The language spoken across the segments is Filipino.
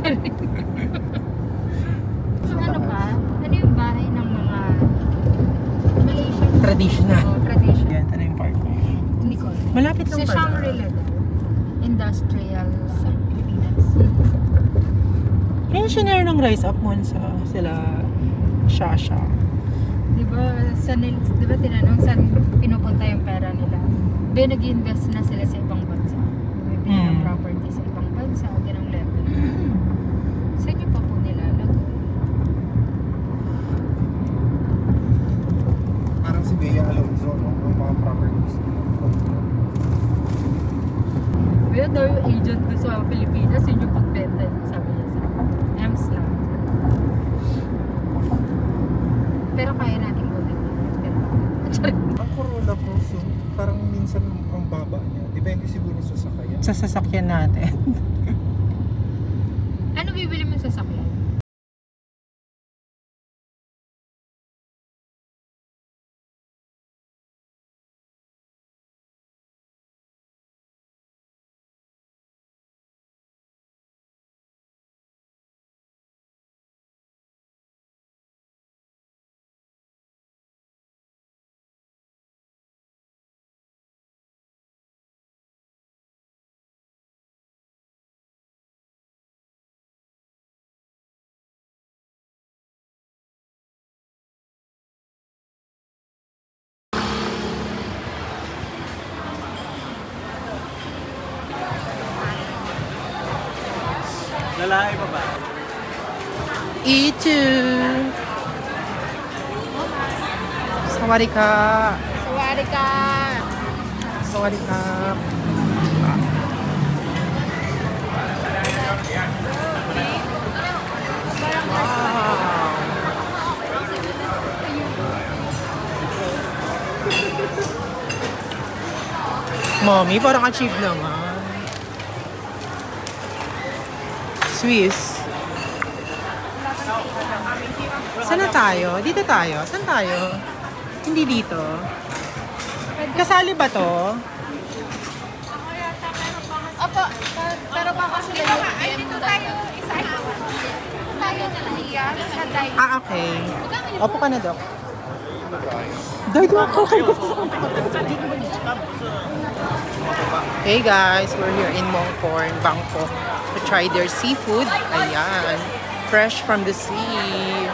So ano pa? Ano yung bahay ng mga Malaysian? Traditional. Oo, traditional. Yan, ano yung park? Hindi ko. Malapit lang Sa pala. Shangri-La daw. Industrial sa Pilipinas. Pensioner ng Rise Up mo sa sila Shasha. Diba tinanong saan pinupunta yung pera nila? Nag-invest na sila sa ibang bansa. Bumibili ng property sa ibang bansa, ganong level. Saan nyo pa po nilalagay? Parang si Bea Alonzo, no? Yung mga properties. Kaya daw yung agent doon sa Pilipinas, yun yung pagbenta, sabi niya sa Ems lang. Pero kaya natin gawin. Ang Corolla po, so, parang minsan ang baba niya. Depende siguro sa sakayan. Sa sasakyan natin. Ano bibili mo sa sasakyan? Lalaki pa ba? Ichu! Sawadika! Sawadika! Sawadika! Mommy, parang achieve naman. Swiss. Saan na tayo? Dito tayo? Saan tayo? Hindi dito. Kasali ba to? Opo, pero baka sila yung dito tayo isa tayo na niya sa dive. Ah, okay. Opo ka na, Dok. Dive ako. Hey guys, we're here in Mongkorn, Bangkok to try their seafood. Ayan. Fresh from the sea.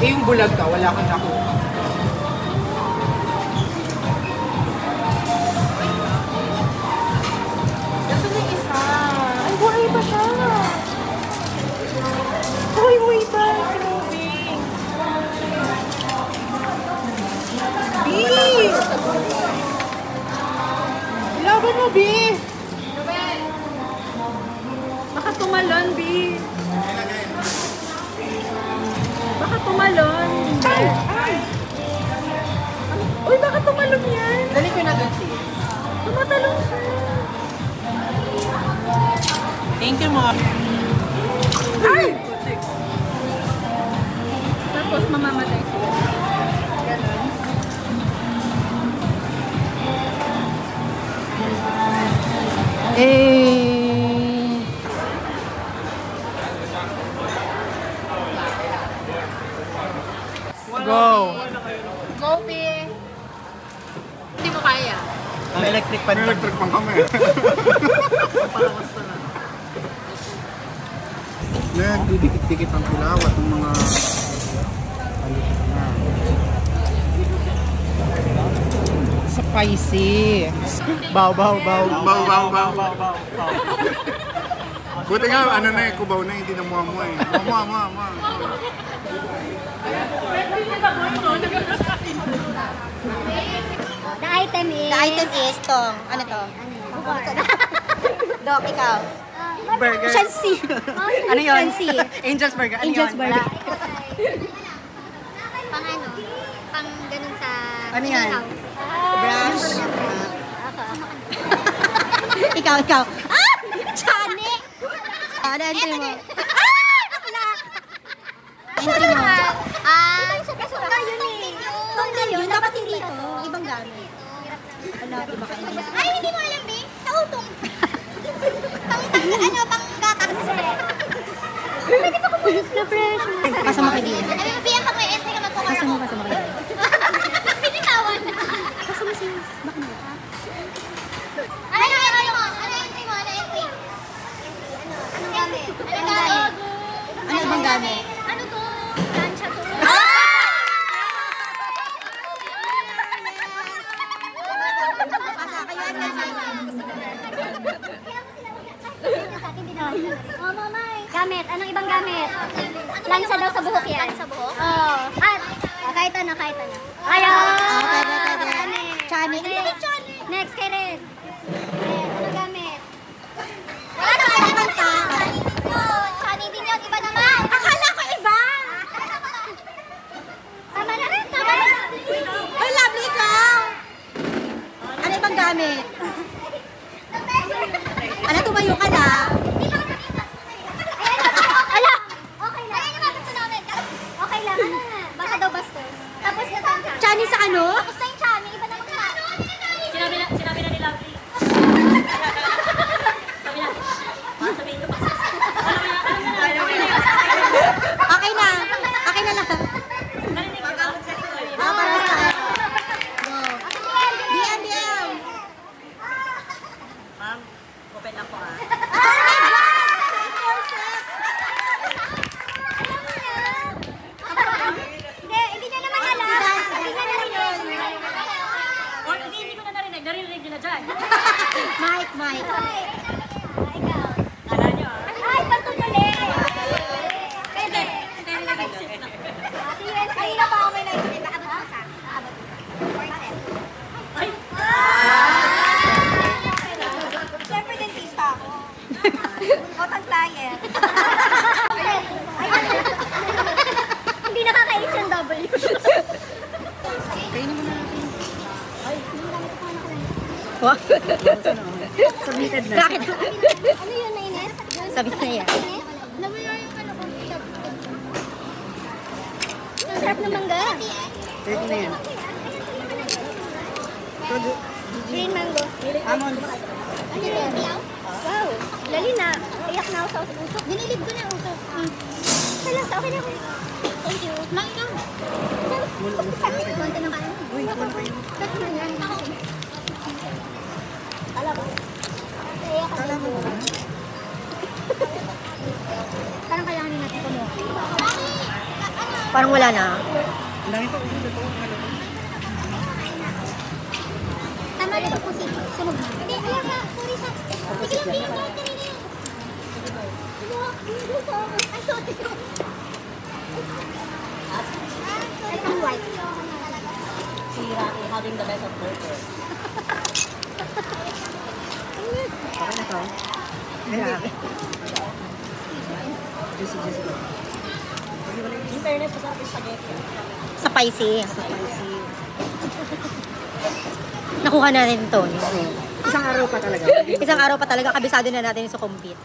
Eh, yung bulag ka, wala kang nakuha. Nasaan yung isa? Ay, buhay pa siya. Buhay pa. Moving. B! Laban mo, B! Baka tumalon, B! Baka tumalon. Ay! Ay! Uy, baka tumalon yan. Dali ko na doon, sis. Tumatalon siya. Thank you, Mom. Ay! Tapos mamamatay sila. Ganon. Go! Go, B! Hindi mo kaya. May electric pan. May electric pan kami. Nen, didikit-dikit ang pilawat ng mga Spicy. Bow. Baw. Buti nga, ano na eh, kubaw na, hindi na muha eh. Muha. The item is tong. Ano to? Dok, ikaw. Burger. Shansi. Ano yun? Shansi. Angel's Burger. Ano Angel's yun? Burger. Pang ano? Pang ganun sa... Ano yan? ihaw. Brush. Ikaw. Ah! Chane! Ano, entry mo? Ah! Bakla! Entry mo. Tunggal yun eh. Tunggal yun. Dapat hindi ito. Ibang gamit. Ano, iba ka hindi. Ay, hindi mo alam eh. Tautong. Pang gatas. Pwede pa kumulos na fresh. Kasama ka din. Ano yung biyan pag may entry ka magkukuha ako? Kasama ka din. Pinitawan na. Kasama si... Baka na. Ano yung entry mo? Ano gamit? Ano ibang gamit? Ano to? Plancha to. Gamit. Anong ibang gamit? Lansa daw sa buhok yan. Sa buhok? Oo. At? Kahit ano. Ayaw! Pwede. Chani. Next, kay Red. Anong gamit? Wala naman ibang ta. Chani din yun. Iba naman. Akala ko iba. Tama na. Ay, lovely ka. Ano ibang gamit? Ano, tumayo ka na? Ala! Okay lang. Okay lang. Ano na? Baka daw bastos. Tapos na tayo. Chani sa ano? Tapos na yung Chani. Iba naman ka. Sinabi na ni Lovely. Sabi natin. Sabihin ko pa. Okay na. Okay na lang. Para sa... Go. BM. Ma'am, open up po ah. Hindi niya naman alam. Hindi niya narinig. Or hindi ko na narinig. Narinig nyo na dyan. Mike. Ikaw. Kala nyo ah. Ay, pantulili. Pwede. Kanina pa ako may narinig. Abot mo sa akin. Ay! Siyempre, dentista ako. Otang flyer. Hindi nakaka-H&W. Submitted na. Bakit? Ano yun, nainis? Sabi na yan. Nawala yung ano ko. Ang sarap ng mangga. Pwede na yan. Green mango. Almonds. Ano yan? Wow. Lali na. Iyak na ako sa usok. Dinilid ko na yung usok. Wala, okay na ako. Thank you. Mango. Konti na kayo. Uy, konti. Kasi na yan. Alam ko. Iyak ako. Alam mo ba? Parang kailangan din natin kumuha. Parang wala na. Ang dami pa ulit ito. Tama rin po si sunog na. Hindi, ayaw ka. Sorry sa... Sige lang, bilang lang kanina yun. Ay, sorry. Ay, pang white. Si Rocky having the best of burger. Okay na to. Grabe. Juicy. In fairness, masarap yung spaghetti. Spicy. Nakuha na rin ito. Isang araw pa talaga. Isang araw pa talaga, kabisado na natin yung sukumbit.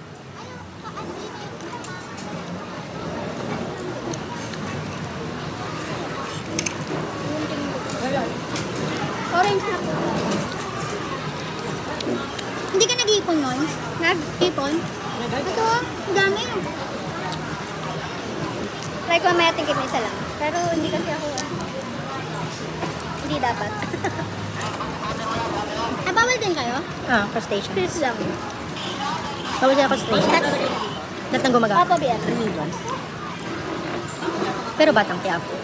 Orange na po. Hindi ka nag-iipon nun? Nag-iipon? Ito, ang dami. Like, may ating may isa lang. Pero hindi kasi ako, hindi dapat. Bawal din kayo? Crustacean. Fish lang. Bawal sila crustacean? Lahat ng gumagamit? Opo, biyan. Pero batang tiyapo.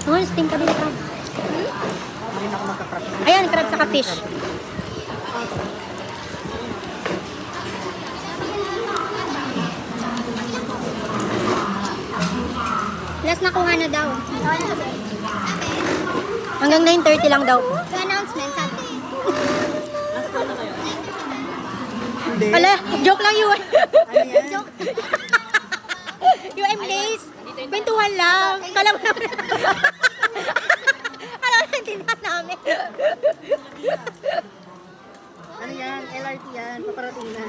Oh, steam kami na crab. Hindi na ako magka-crab. Ayan, crab sa fish. Last nakuha na daw. Hanggang 9:30 lang daw. The announcement, sabi. Hindi. Wala, joke lang yun. Ano yan? Joke. UM days. Kwentuhan lang. Kala mo naman. Alam mo, tinat namin. Ano yan? LRT yan. Paparating na.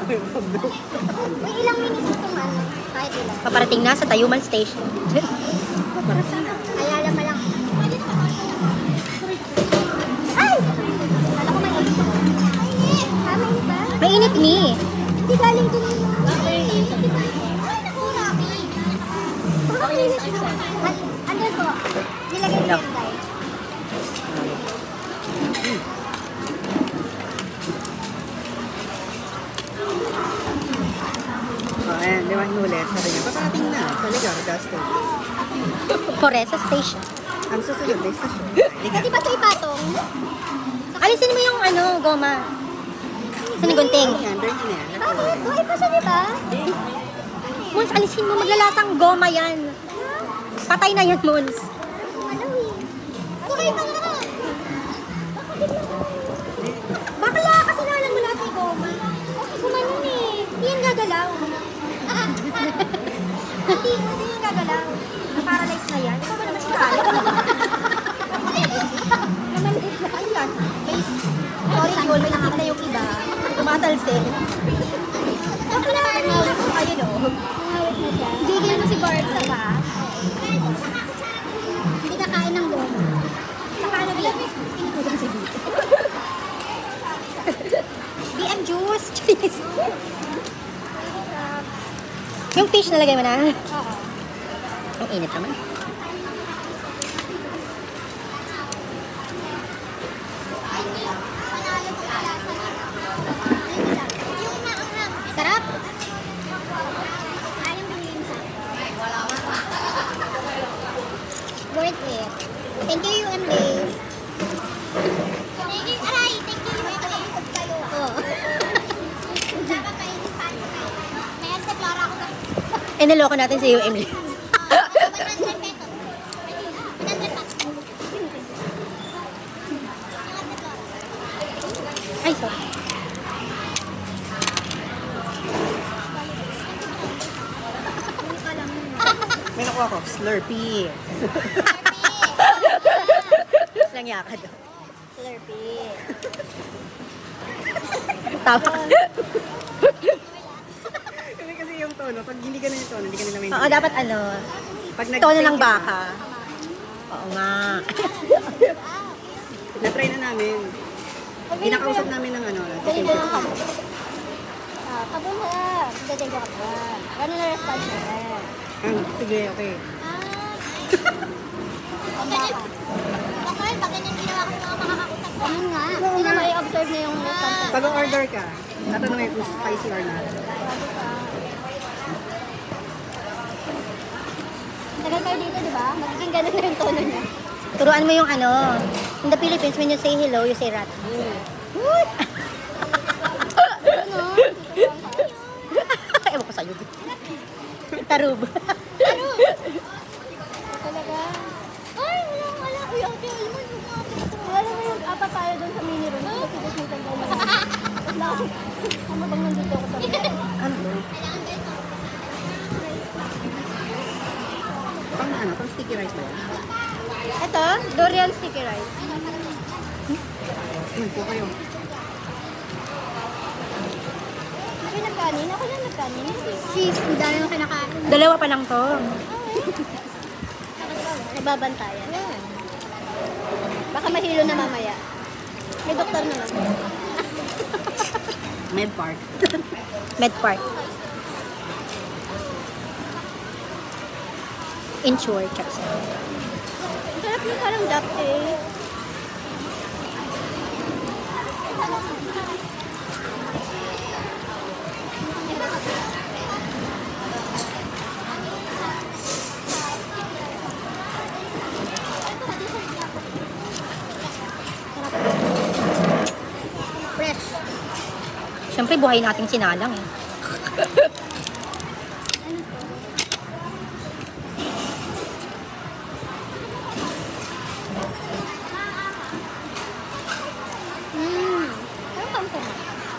Uy, ilang minutes ito man? Kahit ilang. Paparating na sa Tayuman Station. Ayala pa lang. Ay! Kala ko mainit. Mainit ba? Mainit ni. Hindi galing din yung... Mainit. Ay, naku, Rocky. Baka mainit na. Ano po? Nilagay ko yung guys. Oh, ayan. Di ba hinulit? Sabi niya, paparating na. Sa Ligar, Gaston. Coreza Station. Ang susunod na station. Pwede ba ito ipatong? Alisin mo yung ano, goma. Sa gunting. Yan, dirty na yan. Bakit? Buhay pa siya, di ba? Mons, alisin mo. Maglalasang goma yan. Patay na yan, Mons. Buhay pa nga. Bakla, kasi nalang mo lahat yung goma. Okay, gumanon eh. Hindi yan gagalaw. Hindi yan gagalaw. Paralyzed na yan. Ikaw ba naman siya? Namanit na. Ano yan? Sorry, yun. May nakita yung iba. Tumatalsin. Bakla, ayun o. Gigil mo si Barca ba? Hindi nakain ng goma. Saka ano ba? Pinutulong si Vito. BM juice. Cheese. Yung fish nalagay mo na? Oo. Ang init naman. Sarap. Worth it. Thank you, UM Days. Aray, thank you, UM Days. Oo. May Flora ako ba? Niloko natin si UM Days. 100 pesos. 100 pesos. Ay, sorry. May nakuha ko. Slurpee. Langya ka daw. Slurpee. Tawa ka. Kasi yung tono, pag hindi ka na yung tono, hindi ka nila may Oo, dapat ano, Pag tono ng baka. Oo nga. Na-try na namin. Pinakausap namin ng ano. Ganito lang ako. Kabo na. Dadyan ka pa. Ano na response na? Sige, okay. Ang baka. Okay, bakit yung ginawa ko mga makakausap? Ganun nga. Hindi na may observe na yung response. Pag order ka, natanong kung spicy or not. Tagal kayo dito, di ba? Magiging ganun na yung tono niya. Turuan mo yung ano, in the Philippines, when you say hello, you say rat. What? Ano? Ewan ko sa'yo. Tarub. Tarub. Talaga. Ay, wala. Uy, ate, alam mo yung wala mo yung apat tayo doon sa mini room. Tapos sinusmitan ko lang. Ano bang nandito ako sa mini room? Ano? Pang ano? Pang sticky rice ba yan? Ito, Dorian sticky rice. Po kayo. Ako nagkanin? Ako lang nagkanin. Cheese, ang dami mo kinakain. Dalawa pa lang to. Nagbabantayan. Baka mahilo na mamaya. May doktor naman. Med Park. Med Park. Insure, Charles. Sarap yung parang duck eh. Siyempre, buhay nating sinalang eh.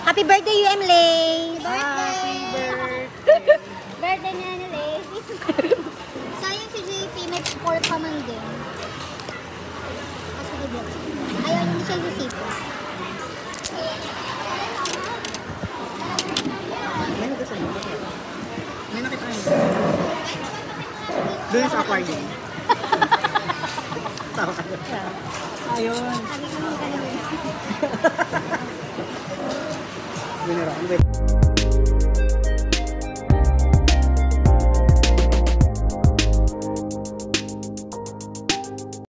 Happy birthday, you, Emily! Birthday! Birthday na nila eh. Sayang si JP, may pork pa man din. Kasi diba? Ayaw hindi siya sisip. May nakita niyo. Doon sa aquarium. Tawa ka. Ayun. Sabi ko nung ganun. Binira.